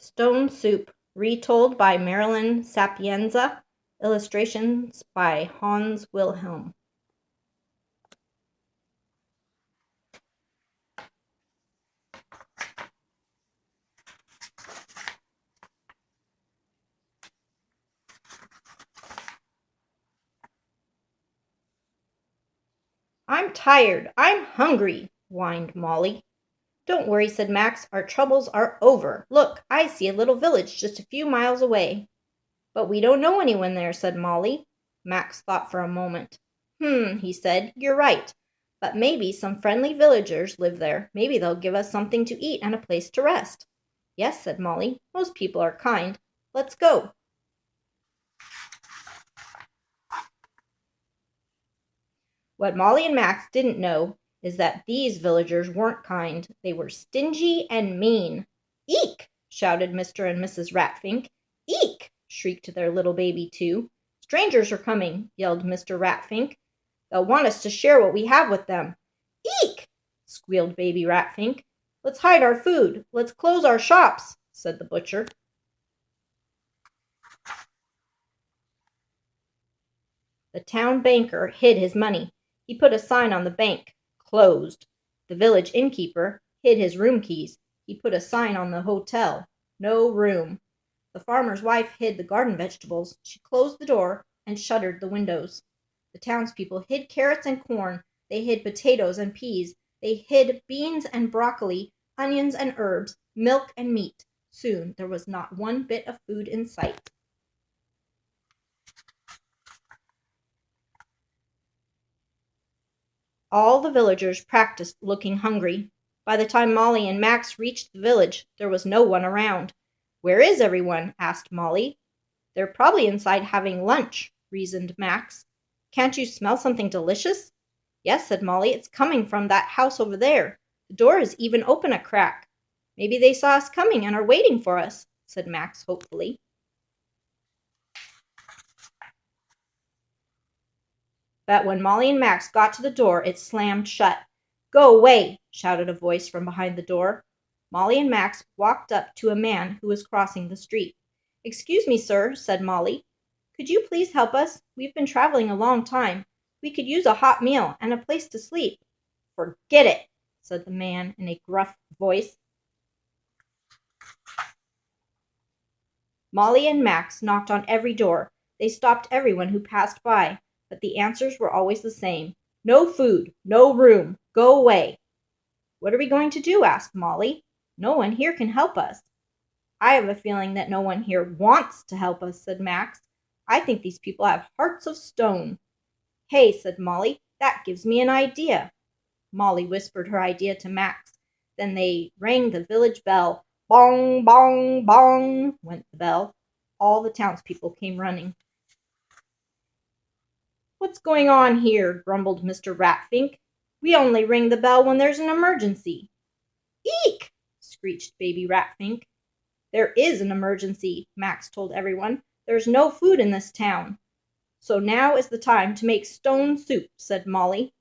Stone Soup, retold by Marilyn Sapienza, illustrations by Hans Wilhelm. I'm tired, I'm hungry, whined Molly. Don't worry, said Max, our troubles are over. Look, I see a little village just a few miles away. But we don't know anyone there, said Molly. Max thought for a moment. He said, you're right. But maybe some friendly villagers live there. Maybe they'll give us something to eat and a place to rest. Yes, said Molly. Most people are kind. Let's go. What Molly and Max didn't know is that these villagers weren't kind. They were stingy and mean. Eek! Shouted Mr. and Mrs. Ratfink. Eek! Shrieked their little baby too. Strangers are coming, yelled Mr. Ratfink. They'll want us to share what we have with them. Eek! Squealed baby Ratfink. Let's hide our food. Let's close our shops, said the butcher. The town banker hid his money. He put a sign on the bank, closed. The village innkeeper hid his room keys. He put a sign on the hotel, no room. The farmer's wife hid the garden vegetables. She closed the door and shuttered the windows. The townspeople hid carrots and corn. They hid potatoes and peas. They hid beans and broccoli, onions and herbs, milk and meat. Soon there was not one bit of food in sight. All the villagers practiced looking hungry. By the time Molly and Max reached the village, there was no one around. Where is everyone? Asked Molly. They're probably inside having lunch, reasoned Max. Can't you smell something delicious? Yes, said Molly. It's coming from that house over there. The door is even open a crack. Maybe they saw us coming and are waiting for us, said Max hopefully. But when Molly and Max got to the door, it slammed shut. Go away, shouted a voice from behind the door. Molly and Max walked up to a man who was crossing the street. Excuse me, sir, said Molly. Could you please help us? We've been traveling a long time. We could use a hot meal and a place to sleep. Forget it, said the man in a gruff voice. Molly and Max knocked on every door. They stopped everyone who passed by. But the answers were always the same. No food, no room, go away. What are we going to do? Asked Molly. No one here can help us. I have a feeling that no one here wants to help us, said Max. I think these people have hearts of stone. Hey, said Molly, that gives me an idea. Molly whispered her idea to Max. Then they rang the village bell. Bong, bong, bong, went the bell. All the townspeople came running. What's going on here? Grumbled Mr. Ratfink. We only ring the bell when there's an emergency. Eek! Screeched baby Ratfink. There is an emergency, Max told everyone. There's no food in this town. So now is the time to make stone soup, said Molly.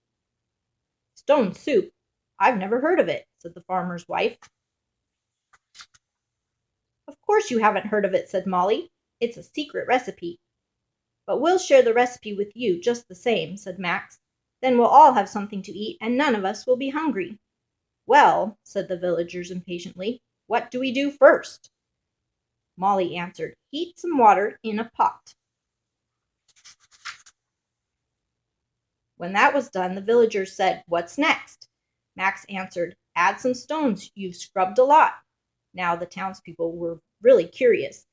Stone soup? I've never heard of it, said the farmer's wife. Of course you haven't heard of it, said Molly. It's a secret recipe. But we'll share the recipe with you just the same, said Max. Then we'll all have something to eat, and none of us will be hungry. Well, said the villagers impatiently, what do we do first? Molly answered, heat some water in a pot. When that was done, the villagers said, what's next? Max answered, add some stones, you've scrubbed a lot. Now the townspeople were really curious.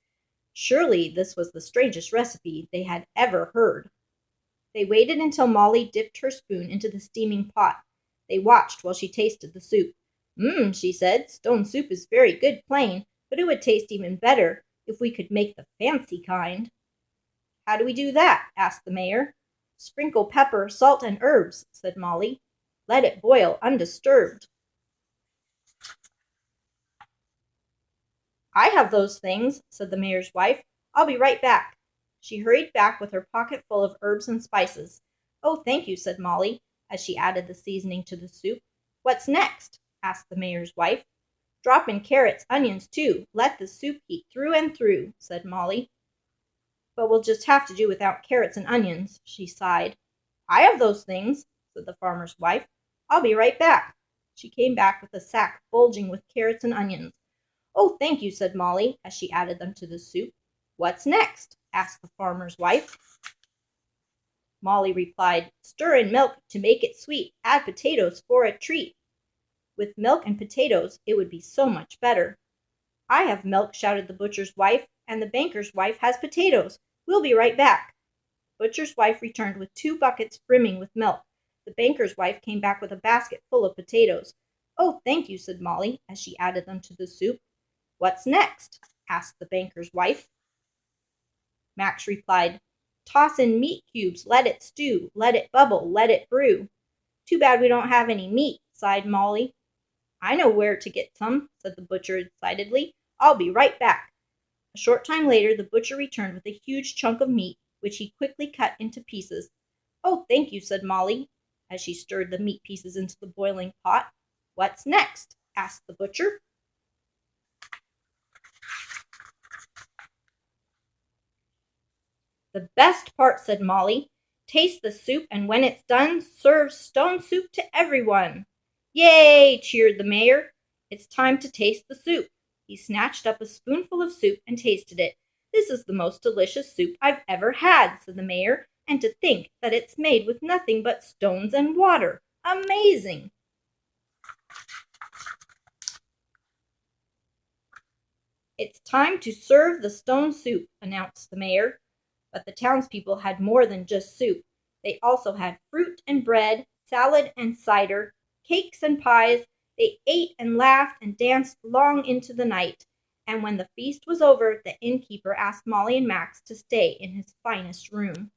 Surely this was the strangest recipe they had ever heard. They waited until Molly dipped her spoon into the steaming pot. They watched while she tasted the soup. She said, stone soup is very good plain, but it would taste even better if we could make the fancy kind. How do we do that? Asked the mayor. Sprinkle pepper, salt, and herbs, said Molly. Let it boil undisturbed. I have those things, said the mayor's wife. I'll be right back. She hurried back with her pocket full of herbs and spices. Oh, thank you, said Molly, as she added the seasoning to the soup. What's next? Asked the mayor's wife. Drop in carrots, onions, too. Let the soup heat through and through, said Molly. But we'll just have to do without carrots and onions, she sighed. I have those things, said the farmer's wife. I'll be right back. She came back with a sack bulging with carrots and onions. Oh, thank you, said Molly, as she added them to the soup. What's next? Asked the farmer's wife. Molly replied, Stir in milk to make it sweet. Add potatoes for a treat. With milk and potatoes, it would be so much better. I have milk, shouted the butcher's wife, and the banker's wife has potatoes. We'll be right back. The butcher's wife returned with 2 buckets brimming with milk. The banker's wife came back with a basket full of potatoes. Oh, thank you, said Molly, as she added them to the soup. What's next? Asked the banker's wife. Max replied, Toss in meat cubes, let it stew, let it bubble, let it brew. Too bad we don't have any meat, sighed Molly. I know where to get some, said the butcher excitedly. I'll be right back. A short time later, the butcher returned with a huge chunk of meat, which he quickly cut into pieces. Oh, thank you, said Molly, as she stirred the meat pieces into the boiling pot. What's next? Asked the butcher. The best part, said Molly. Taste the soup, and when it's done, serve stone soup to everyone. Yay! Cheered the mayor. It's time to taste the soup. He snatched up a spoonful of soup and tasted it. This is the most delicious soup I've ever had, said the mayor, and to think that it's made with nothing but stones and water. Amazing! It's time to serve the stone soup, announced the mayor. But the townspeople had more than just soup. They also had fruit and bread, salad and cider, cakes and pies. They ate and laughed and danced long into the night. And when the feast was over, the innkeeper asked Molly and Max to stay in his finest room.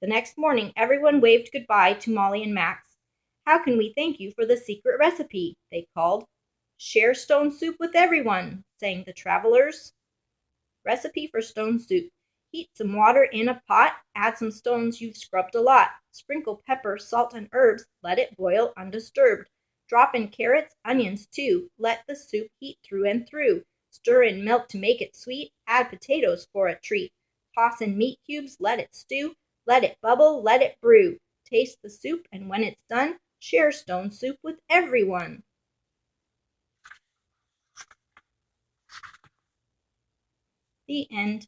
The next morning, everyone waved goodbye to Molly and Max. How can we thank you for the secret recipe? They called. Share stone soup with everyone, sang the travelers. Recipe for stone soup. Heat some water in a pot, add some stones you've scrubbed a lot. Sprinkle pepper, salt, and herbs, let it boil undisturbed. Drop in carrots, onions too, let the soup heat through and through. Stir in milk to make it sweet, add potatoes for a treat. Toss in meat cubes, let it stew, let it bubble, let it brew. Taste the soup, and when it's done, share stone soup with everyone. The end.